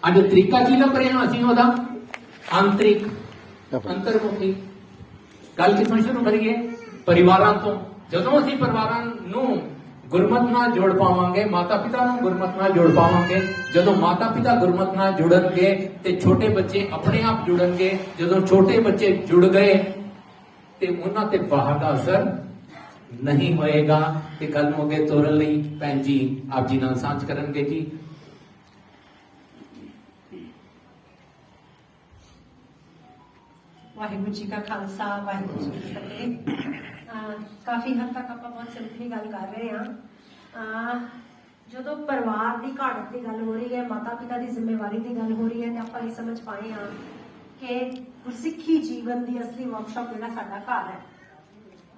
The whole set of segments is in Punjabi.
ਅੱਜ ਤਰੀਕਾ ਕੀ ਲੱਭ ਰਹੇ ਹਾਂ ਅਸੀਂ ਉਹਦਾ? ਆਂਤਰਿਕ, ਅੰਤਰਮੁਖੀ। ਗੱਲ ਕਿੱਥੋਂ ਸ਼ੁਰੂ ਕਰੀਏ? ਪਰਿਵਾਰਾਂ ਤੋਂ। ਜਦੋਂ ਅਸੀਂ ਪਰਿਵਾਰਾਂ ਨੂੰ ਗੁਰਮਤ ਨਾਲ ਜੋੜ ਪਾਵਾਂਗੇ, ਮਾਤਾ ਪਿਤਾ ਨੂੰ ਗੁਰਮਤ ਨਾਲ ਜੋੜ ਪਾਵਾਂਗੇ, ਜਦੋਂ ਮਾਤਾ ਪਿਤਾ ਗੁਰਮਤ ਨਾਲ ਜੁੜਨਗੇ ਤੇ ਛੋਟੇ ਬੱਚੇ ਆਪਣੇ ਆਪ ਜੁੜਨਗੇ। ਜਦੋਂ ਛੋਟੇ ਬੱਚੇ ਜੁੜ ਗਏ ਤੇ ਉਹਨਾਂ ਤੇ ਬਾਹਰ ਦਾ ਅਸਰ ਨਹੀਂ ਹੋਏਗਾ। ਤੇ ਗੱਲ ਨੂੰ ਅੱਗੇ ਤੋਰਨ ਲਈ ਭੈਣ ਜੀ ਆਪ ਜੀ ਨਾਲ ਸਾਂਝ ਕਰਨਗੇ ਜੀ। ਵਾਹਿਗੁਰੂ ਜੀ ਕਾ ਖਾਲਸਾ, ਵਾਹਿਗੁਰੂ ਜੀ ਕੀ ਫਤਿਹ। ਕਾਫੀ ਹੱਦ ਤੱਕ ਆਪਾਂ ਬਹੁਤ ਸਿੰਪਲੀ ਗੱਲ ਕਰ ਰਹੇ ਹਾਂ। ਜਦੋਂ ਪਰਿਵਾਰ ਦੀ ਘਾਟ ਦੀ ਗੱਲ ਹੋ ਰਹੀ ਹੈ, ਮਾਤਾ ਪਿਤਾ ਦੀ ਜ਼ਿੰਮੇਵਾਰੀ ਦੀ ਗੱਲ ਹੋ ਰਹੀ ਹੈ, ਤੇ ਆਪਾਂ ਇਹ ਸਮਝ ਪਾਏ ਹਾਂ ਕਿ ਗੁਰਸਿੱਖੀ ਜੀਵਨ ਦੀ ਅਸਲੀ ਵਰਕਸ਼ਾਪ ਜਿਹੜਾ ਸਾਡਾ ਘਰ ਹੈ।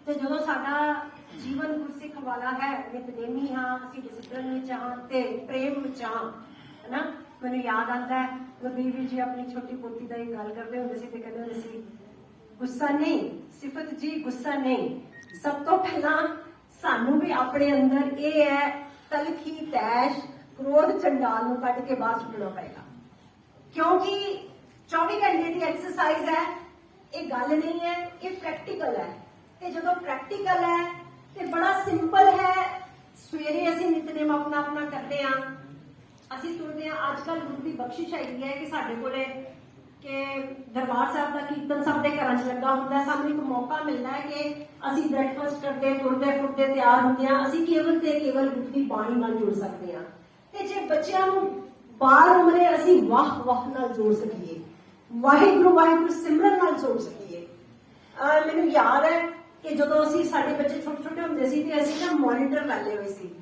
ਤੇ ਜਦੋਂ ਸਾਡਾ ਜੀਵਨ ਗੁਰਸਿੱਖ ਵਾਲਾ ਹੈ, ਨਿਤਨੇਮੀ ਹਾਂ, ਅਸੀਂ ਡਿਸਿਪਲਿਨ ਵਿੱਚ ਹਾਂ ਤੇ ਪ੍ਰੇਮ ਵਿੱਚ ਹਾਂ, ਹੈ ਨਾ। ਮੈਨੂੰ ਯਾਦ ਆਉਂਦਾ ਹੈ ਗੁਰਬੀਰ ਜੀ ਆਪਣੀ ਛੋਟੀ ਪੋਤੀ ਦਾ ਇਹ ਗੱਲ ਕਰਦੇ ਹੁੰਦੇ ਸੀ ਤੇ ਕਹਿੰਦੇ ਹੁੰਦੇ ਸੀ, ਗੁੱਸਾ ਨਹੀਂ ਸਿਫਤ ਜੀ, ਗੁੱਸਾ ਨਹੀਂ। ਸਭ ਤੋਂ ਪਹਿਲਾਂ ਸਾਨੂੰ ਵੀ ਆਪਣੇ ਅੰਦਰ ਇਹ ਹੈ ਤਲਖੀ, ਤੈਸ਼, ਕ੍ਰੋਧ, ਚੰਡਾਲ ਨੂੰ ਕੱਢ ਕੇ ਬਾਹਰ ਸੁੱਟਣਾ ਪਏਗਾ, ਕਿਉਂਕਿ 24 ਘੰਟੇ ਦੀ ਐਕਸਰਸਾਈਜ਼ ਹੈ। ਇਹ ਗੱਲ ਨਹੀਂ ਹੈ, ਇਹ ਪ੍ਰੈਕਟੀਕਲ ਹੈ। ਤੇ ਜਦੋਂ ਪ੍ਰੈਕਟੀਕਲ ਹੈ ਤੇ ਬੜਾ ਸਿੰਪਲ ਹੈ। ਸਵੇਰੇ ਅਸੀਂ ਨਿਤਨੇਮ ਆਪਣਾ ਕਰਦੇ ਹਾਂ, ਅਸੀਂ ਤੁਰਦੇ ਹਾਂ। ਅੱਜ ਕੱਲ੍ਹ ਗੁਰੂ ਦੀ ਬਖਸ਼ਿਸ਼ ਹੈਗੀ ਹੈ ਕਿ ਸਾਡੇ ਕੋਲੇ ਕਿ ਦਰਬਾਰ ਸਾਹਿਬ ਦਾ ਕੀਰਤਨ ਸਭ ਦੇ ਘਰਾਂ 'ਚ ਲੱਗਾ ਹੁੰਦਾ। ਸਾਨੂੰ ਇੱਕ ਮੌਕਾ ਮਿਲਦਾ ਹੈ ਕਿ ਅਸੀਂ ਬ੍ਰੇਕਫਾਸਟ ਕਰਦੇ, ਤੁਰਦੇ ਫੁਰਦੇ ਤਿਆਰ ਹੁੰਦੇ ਹਾਂ। ਅਸੀਂ ਕੇਵਲ ਤੇ ਕੇਵਲ ਗੁਰੂ ਦੀ ਬਾਣੀ ਨਾਲ ਜੁੜ ਸਕਦੇ ਹਾਂ। ਤੇ ਜੇ ਬੱਚਿਆਂ ਨੂੰ ਬਾਰ ਉਮਰੇ ਅਸੀਂ ਵਾਹ ਵਾਹ ਨਾਲ ਜੋੜ ਸਕੀਏ, ਵਾਹਿਗੁਰੂ ਵਾਹਿਗੁਰੂ ਸਿਮਰਨ ਨਾਲ ਜੋੜ ਸਕੀਏ। ਮੈਨੂੰ ਯਾਦ ਹੈ ਕਿ ਜਦੋਂ ਅਸੀਂ ਸਾਡੇ ਬੱਚੇ ਛੋਟੇ ਛੋਟੇ ਹੁੰਦੇ ਸੀ ਤੇ ਅਸੀਂ ਨਾ ਮੋਨੀਟਰ ਲੈ ਲਏ ਹੋਏ ਸੀ।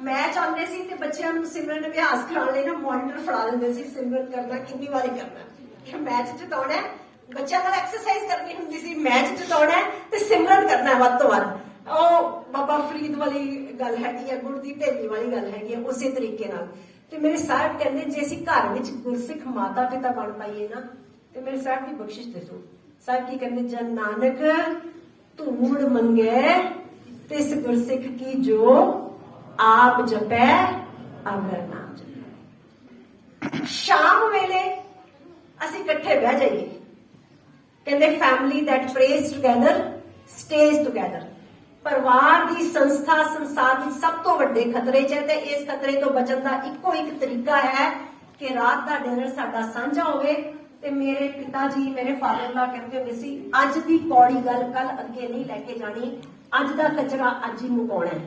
ਮੈਚ ਆਉਂਦੇ ਸੀ ਤੇ ਬੱਚਿਆਂ ਨੂੰ ਸਿਮਰਨ ਅਭਿਆਸ ਕਰਾਉਣ ਲਈ ਨਾ ਮੋਨੀਟਰ ਫੜਾ ਦਿੰਦੇ ਸੀ। ਸਿਮਰਨ ਕਰਨਾ ਕਿੰਨੀ ਵਾਰੀ ਕਰਨਾ, ਮੈਚ ਜਿਤਾਉਣਾ, ਬੱਚਿਆਂ ਨਾਲ ਐਕਸਰਸਾਈਜ਼ ਕਰਨੀ ਹੁੰਦੀ ਸੀ। ਮੈਚ ਜਿਤਾਉਣਾ ਤੇ ਸਿਮਰਨ ਕਰਨਾ ਵੱਧ ਤੋਂ ਵੱਧ। ਉਹ ਬਾਬਾ ਫਰੀਦ ਵਾਲੀ ਗੱਲ ਹੈਗੀ ਹੈ, ਗੁੜ ਦੀ ਢੇਲੀ ਵਾਲੀ ਗੱਲ ਹੈਗੀ ਹੈ। ਉਸੇ ਤਰੀਕੇ ਨਾਲ ਤੇ ਮੇਰੇ ਸਾਹਿਬ ਕਹਿੰਦੇ ਜੇ ਅਸੀਂ ਘਰ ਵਿੱਚ ਗੁਰਸਿੱਖ ਮਾਤਾ ਪਿਤਾ ਬਣ ਪਾਈਏ ਨਾ ਤੇ ਮੇਰੇ ਸਾਹਿਬ ਦੀ ਬਖਸ਼ਿਸ਼ ਦੱਸੋ। ਸਾਹਿਬ ਕੀ ਕਹਿੰਦੇ, ਜਨ ਨਾਨਕ ਧੂੜ ਮੰਗੇ ਤਿਸ ਗੁਰਸਿੱਖ ਕੀ ਜੋ ਆਪ ਜਪੈ ਅਗਰ ਨਾਮ ਜਪੈ। ਸ਼ਾਮ ਵੇਲੇ ਅਸੀਂ ਇਕੱਠੇ ਬਹਿ ਜਾਈਏ। ਕਹਿੰਦੇ family that praise together stage together. ਪਰਿਵਾਰ ਦੀ ਸੰਸਥਾ ਸੰਸਾਰ ਵਿੱਚ ਸਭ ਤੋਂ ਵੱਡੇ ਖਤਰੇ 'ਚ ਹੈ ਤੇ ਇਸ ਖਤਰੇ ਤੋਂ ਬਚਣ ਦਾ ਇੱਕੋ ਇੱਕ ਤਰੀਕਾ ਹੈ ਕਿ ਰਾਤ ਦਾ ਡਿਨਰ ਸਾਡਾ ਸਾਂਝਾ ਹੋਵੇ। ਤੇ ਮੇਰੇ ਪਿਤਾ ਜੀ, ਮੇਰੇ ਫਾਦਰ ਲਾ ਕਹਿੰਦੇ ਹੁੰਦੇ ਸੀ, ਅੱਜ ਦੀ ਕੌੜੀ ਗੱਲ ਕੱਲ ਅੱਗੇ ਨਹੀਂ ਲੈ ਕੇ ਜਾਣੀ, ਅੱਜ ਦਾ ਕਚਰਾ ਅੱਜ ਹੀ ਮੁਕਾਉਣਾ ਹੈ।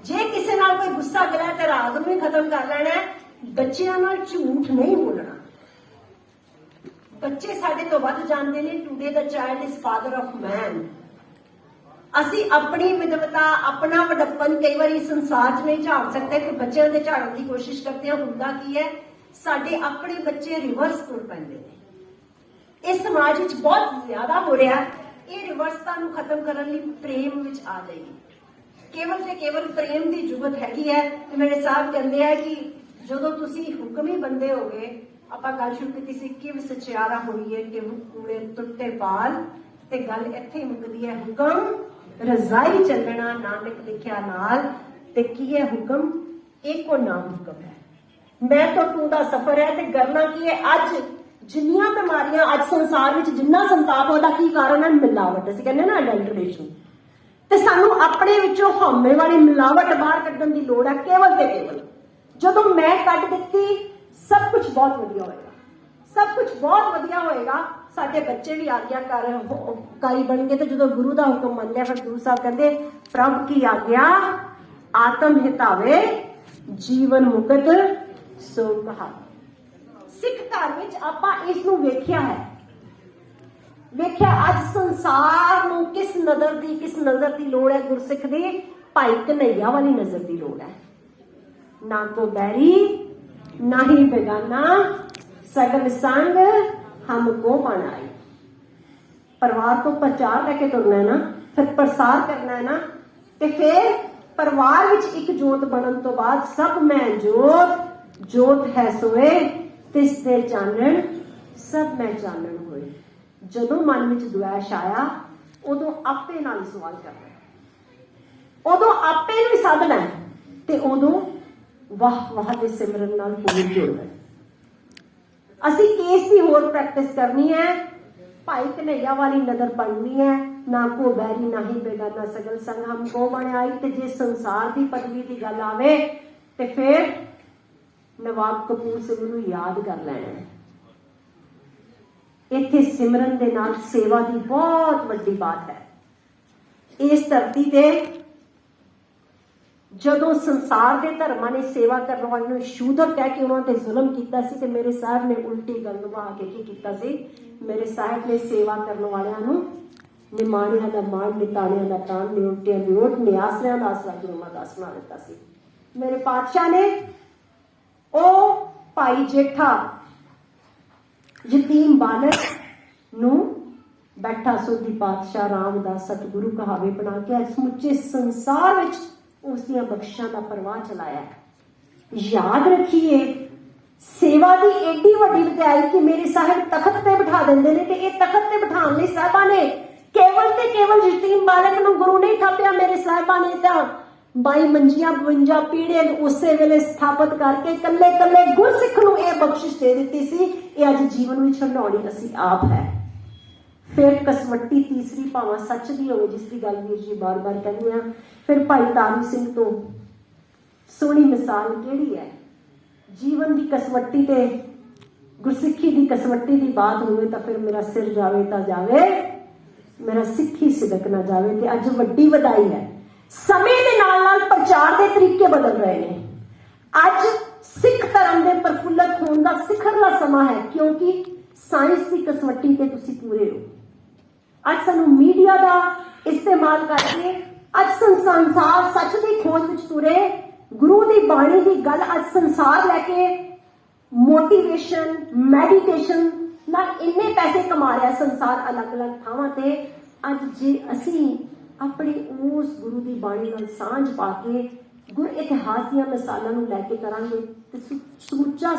ਜੇ ਕਿਸੇ ਨਾਲ ਕੋਈ ਗੁੱਸਾ ਕਰਿਆ ਤੇ ਰਾਤ ਨੂੰ ਹੀ ਖਤਮ ਕਰ ਲੈਣਾ ਹੈ। ਬੱਚਿਆਂ ਨਾਲ ਝੂਠ ਨਹੀਂ ਬੋਲਣਾ। ਬੱਚੇ ਸਾਡੇ ਤੋਂ ਵੱਧ ਜਾਣਦੇ ਨੇ। ਟੂਡੇ ਦਾ child is father of man. ਅਸੀਂ ਆਪਣੀ ਵਿਦਵਤਾ, ਆਪਣਾ ਵਡੱਪਨ ਕਈ ਵਾਰੀ ਸੰਸਾਰ 'ਚ ਨਹੀਂ ਝਾੜ ਸਕਦੇ ਤੇ ਬੱਚਿਆਂ ਦੇ ਝਾੜਨ ਦੀ ਕੋਸ਼ਿਸ਼ ਕਰਦੇ ਹਾਂ। ਹੁੰਦਾ ਕੀ ਹੈ, ਸਾਡੇ ਆਪਣੇ ਬੱਚੇ ਰਿਵਰਸ ਤੁਰ ਪੈਂਦੇ ਨੇ। ਇਸ ਸਮਾਜ ਵਿੱਚ ਬਹੁਤ ਜ਼ਿਆਦਾ ਹੋ ਰਿਹਾ। ਇਹ ਰਿਵਰਸਤਾ ਨੂੰ ਖਤਮ ਕਰਨ ਲਈ ਪ੍ਰੇਮ ਵਿੱਚ ਆ ਜਾਈਏ। ਕੇਵਲ ਤੇ ਕੇਵਲ ਪ੍ਰੇਮ ਦੀ ਜੁਗਤ ਹੈਗੀ ਹੈ। ਤੇ ਮੇਰੇ ਸਾਹਿਬ ਕਹਿੰਦੇ ਆ ਕਿ ਜਦੋਂ ਤੁਸੀਂ ਹੁਕਮੀ ਬੰਦੇ ਹੋਗੇ, ਆਪਾਂ ਗੱਲ ਸ਼ੁਰੂ ਕੀਤੀ ਸੀ ਕਿ ਸਚਿਆਰਾ ਹੋਈਏ ਕਿ ਕੂੜੇ ਟੁੱਟੇ ਪਾਲ, ਤੇ ਗੱਲ ਇੱਥੇ ਹੀ ਮੁੱਕਦੀ ਹੈ। ਹੁਕਮ ਰਜ਼ਾਈ ਚੱਲਣਾ ਨਾਨਕ ਲਿਖਿਆ ਨਾਲ, ਤੇ ਕੀ ਹੈ ਹੁਕਮ? ਇੱਕੋ ਨਾਮ ਹੁਕਮ ਹੈ। ਮੈਂ ਤੋਂ ਤੂੰ ਦਾ ਸਫ਼ਰ ਹੈ। ਤੇ ਕਰਨਾ ਕੀ ਹੈ? ਅੱਜ ਜਿੰਨੀਆਂ ਬਿਮਾਰੀਆਂ ਅੱਜ ਸੰਸਾਰ ਵਿੱਚ ਜਿੰਨਾ ਸੰਤਾਪ, ਉਹਦਾ ਕੀ ਕਾਰਨ ਹੈ? ਮਿਲਾਵਟ। ਅਸੀਂ ਕਹਿੰਦੇ ਨਾ ਅਡਲਟਰੇਸ਼ਨ। ਤੇ ਸਾਨੂੰ ਆਪਣੇ ਵਿੱਚੋਂ ਹਉਮੈ ਵਾਲੀ ਮਿਲਾਵਟ ਬਾਹਰ ਕੱਢਣ ਦੀ ਲੋੜ ਹੈ। ਕੇਵਲ ਤੇ ਕੇਵਲ ਜਦੋਂ ਮੈਂ ਕੱਢ ਦਿੱਤੀ, ਸਭ ਕੁਝ ਬਹੁਤ ਵਧੀਆ ਹੋਏਗਾ। ਸਭ ਕੁਝ ਬਹੁਤ ਵਧੀਆ ਹੋਏਗਾ। ਸਾਡੇ ਬੱਚੇ ਵੀ ਆਗਿਆਕਾਰੀ ਬਣਨਗੇ। ਤੇ ਜਦੋਂ ਗੁਰੂ ਦਾ ਹੁਕਮ ਮੰਨ ਲਿਆ, ਫਿਰ ਗੁਰੂ ਸਾਹਿਬ ਕਹਿੰਦੇ ਪ੍ਰਭ ਕੀ ਆਗਿਆ ਆਤਮ ਹਿਤਾਵੇ ਜੀਵਨ ਮੁਕਤ ਸੋ ਕਹਾ। ਸਿੱਖ ਧਰਮ ਵਿੱਚ ਆਪਾਂ ਇਸ ਨੂੰ ਵੇਖਿਆ ਹੈ। ਵੇਖਿਆ ਅੱਜ ਸੰਸਾਰ ਨੂੰ ਕਿਸ ਨਜ਼ਰ ਦੀ ਲੋੜ ਹੈ? ਗੁਰਸਿੱਖ ਦੀ ਭਾਈ ਕਨਈਆ ਵਾਲੀ ਨਜ਼ਰ ਦੀ ਲੋੜ ਹੈ। ਨਾ ਕੋ ਬੈਰੀ ਨਾ ਹੀ ਬੇਗਾਨਾ, ਸਗਲ ਸੰਗ ਹਮਕੋ ਬਣਾਈ। ਪਰਿਵਾਰ ਤੋਂ ਪ੍ਰਚਾਰ ਲੈ ਕੇ ਤੁਰਨਾ ਹੈ ਨਾ, ਫਿਰ ਪ੍ਰਸਾਰ ਕਰਨਾ ਹੈ ਨਾ। ਤੇ ਫਿਰ ਪਰਿਵਾਰ ਵਿੱਚ ਇੱਕ ਜੋਤ ਬਣਨ ਤੋਂ ਬਾਅਦ ਸਭ ਮੈਂ ਜੋਤ, ਜੋਤ ਹੈ ਸੋਏ ਤਿਸ ਦੇ ਚਾਨਣ, ਸਭ ਮੈਂ ਚਾਨਣ ਹੋਏ। ਜਦੋਂ ਮਨ ਵਿੱਚ ਦੁਆਸ਼ ਆਇਆ, ਉਦੋਂ ਆਪੇ ਨਾਲ ਸਵਾਲ ਕਰਨਾ, ਉਦੋਂ ਆਪੇ ਨੂੰ ਸਾਧਨਾ, ਤੇ ਉਦੋਂ ਵਾਹ ਵਾਹ ਦੇ ਸਿਮਰਨ ਨਾਲ ਪੂਰੀ ਜੁੜਨਾ। ਅਸੀਂ ਕੇਸ ਦੀ ਹੋਰ ਪ੍ਰੈਕਟਿਸ ਕਰਨੀ ਹੈ, ਭਾਈ ਕਨਈਆ ਵਾਲੀ ਨਜ਼ਰ ਪੜਨੀ ਹੈ, ਨਾ ਕੋ ਬੈਰੀ ਨਾ ਹੀ ਬੇਗਾਨਾ ਸਗਲ ਸੰਗ ਹਮ ਕੋ ਬਣ ਆਈ। ਤੇ ਜੇ ਸੰਸਾਰ ਦੀ ਪਦਵੀ ਦੀ ਗੱਲ ਆਵੇ ਤੇ ਫਿਰ ਨਵਾਬ ਕਪੂਰ ਸਿੰਘ ਨੂੰ ਯਾਦ ਕਰ ਲੈਣਾ ਹੈ। ਇੱਥੇ ਸਿਮਰਨ ਦੇ ਨਾਲ ਸੇਵਾ ਦੀ ਬਹੁਤ ਵੱਡੀ ਬਾਤ ਹੈ। ਇਸ ਧਰਤੀ ਤੇ ਜਦੋਂ ਸੰਸਾਰ ਦੇ ਧਰਮਾਂ ਨੇ ਸੇਵਾ ਕਰਨ ਵਾਲੇ ਨੂੰ ਸ਼ੂਦਰ ਕਹਿ ਕੇ ਉਹਨਾਂ ਤੇ ਜ਼ੁਲਮ ਕੀਤਾ ਸੀ, ਤੇ ਮੇਰੇ ਸਾਹਿਬ ਨੇ ਉਲਟੀ ਗੱਲ ਨਿਭਾ ਕੇ ਕੀ ਕੀਤਾ ਸੀ? ਮੇਰੇ ਸਾਹਿਬ ਨੇ ਸੇਵਾ ਕਰਨ ਵਾਲਿਆਂ ਨੂੰ ਨਿਮਾਣਿਆਂ ਦਾ ਮਾਣ, ਨਿਤਾਣਿਆਂ ਦਾ ਤਾਣ, ਨਿਉਟਿਆਂ ਦੀ ਓਟ, ਨਿਆਸਰਿਆਂ ਦਾ ਆਸਰਾ ਗੁਰੂ ਅਮਰਦਾਸ ਬਣਾ ਦਿੱਤਾ ਸੀ। ਮੇਰੇ ਪਾਤਸ਼ਾਹ ਨੇ ਉਹ ਭਾਈ ਜੇਠਾ ਯਤੀਮ ਬਾਲਕ ਨੂੰ ਬੈਠਾ ਸੋਧੀ ਪਾਤਸ਼ਾਹ ਰਾਮਦਾਸ ਸਤਿਗੁਰੂ ਕਹਾਵੇ ਬਣਾ ਕੇ ਸਮੁੱਚੇ ਸੰਸਾਰ ਵਿੱਚ ਉਸ ਦੀਆਂ ਬਖਸ਼ਾਂ ਦਾ ਪ੍ਰਵਾਹ ਚਲਾਇਆ। ਯਾਦ ਰੱਖੀਏ, ਸੇਵਾ ਦੀ ਏਡੀ ਵੱਡੀ ਵਧਾਈ ਕਿ ਮੇਰੇ ਸਾਹਿਬ ਤਖਤ ਤੇ ਬਿਠਾ ਦਿੰਦੇ ਨੇ, ਤੇ ਇਹ ਤਖਤ ਤੇ ਬਿਠਾਉਣ ਲਈ ਸਾਹਿਬਾਂ ਨੇ ਕੇਵਲ ਤੇ ਕੇਵਲ ਯਤੀਮ ਬਾਲਕ ਨੂੰ ਗੁਰੂ ਨਹੀਂ ਥਾਪਿਆ। ਮੇਰੇ ਸਾਹਿਬਾਂ ਨੇ ਤਾਂ 22 ਮੰਜੀਆਂ 52 ਪੀੜੇ ਉਸੇ ਵੇਲੇ ਸਥਾਪਿਤ ਕਰਕੇ ਕੱਲੇ ਕੱਲੇ ਗੁਰਸਿੱਖ ਨੂੰ ਇਹ ਬਖਸ਼ਿਸ਼ ਦੇ ਦਿੱਤੀ ਸੀ। ਇਹ ਅੱਜ ਜੀਵਨ ਵਿੱਚ ਹੰਡਾਉਣੀ ਅਸੀਂ ਆਪ ਹੈ। ਫਿਰ ਕਸਵੱਟੀ ਤੀਸਰੀ ਭਾਵਾਂ ਸੱਚ ਦੀ ਹੋਵੇ, ਜਿਸ ਦੀ ਗੱਲ ਵੀਰ ਜੀ ਬਾਰ-ਬਾਰ ਕਹਿੰਦੇ ਆ। ਫਿਰ ਭਾਈ ਤਾਰੂ ਸਿੰਘ ਤੋਂ ਸੋਹਣੀ ਮਿਸਾਲ ਕਿਹੜੀ ਹੈ? ਜੀਵਨ ਦੀ ਕਸਵੱਟੀ ਤੇ ਗੁਰਸਿੱਖੀ ਦੀ ਕਸਵੱਟੀ ਦੀ ਬਾਤ ਹੋਵੇ ਤਾਂ ਫਿਰ ਮੇਰਾ ਸਿਰ ਜਾਵੇ ਤਾਂ ਜਾਵੇ, ਮੇਰਾ ਸਿੱਖੀ ਸਿਦਕ ਨਾ ਜਾਵੇ। ਤੇ ਅੱਜ ਵੱਡੀ ਵਧਾਈ ਹੈ, ਸਮੇਂ ਦੇ ਨਾਲ ਨਾਲ ਪ੍ਰਚਾਰ ਦੇ ਤਰੀਕੇ ਬਦਲ ਰਹੇ ਨੇ। ਅੱਜ ਸਿੱਖ ਧਰਮ ਦੇ ਪ੍ਰਫੁੱਲਤ ਹੋਣ ਦਾ ਸਿਖਰਲਾ ਸਮਾਂ ਹੈ, ਕਿਉਂਕਿ ਸਾਇੰਸ ਦੀ ਕਸਵੱਟੀ ਤੇ ਤੁਸੀਂ ਪੂਰੇ ਹੋ। ਅੱਜ ਸਾਨੂੰ ਮੀਡੀਆ ਦਾ ਇਸਤੇਮਾਲ ਕਰਕੇ ਅੱਜ ਸੰਸਾਰ ਸੱਚ ਦੀ ਖੋਜ ਵਿੱਚ ਤੁਰੇ। ਗੁਰੂ ਦੀ ਬਾਣੀ ਦੀ ਗੱਲ ਅੱਜ ਸੰਸਾਰ ਲੈ ਕੇ ਮੋਟੀਵੇਸ਼ਨ, ਮੈਡੀਟੇਸ਼ਨ ਨਾਲ ਇੰਨੇ ਪੈਸੇ ਕਮਾ ਰਿਹਾ ਸੰਸਾਰ ਅਲੱਗ-ਅਲੱਗ ਥਾਵਾਂ ਤੇ। ਅੱਜ ਜੇ ਅਸੀਂ ਆਪਣੇ ਉਸ ਗੁਰੂ ਦੀ ਬਾਣੀ ਨਾਲ ਸਾਂਝ ਪਾ ਕੇ ਗੁਰ ਇਤਿਹਾਸ ਦੀਆਂ ਮਿਸਾਲਾਂ ਨੂੰ ਲੈ ਕੇ ਕਰਾਂਗੇ ਤੇ ਸਮੁੱਚਾ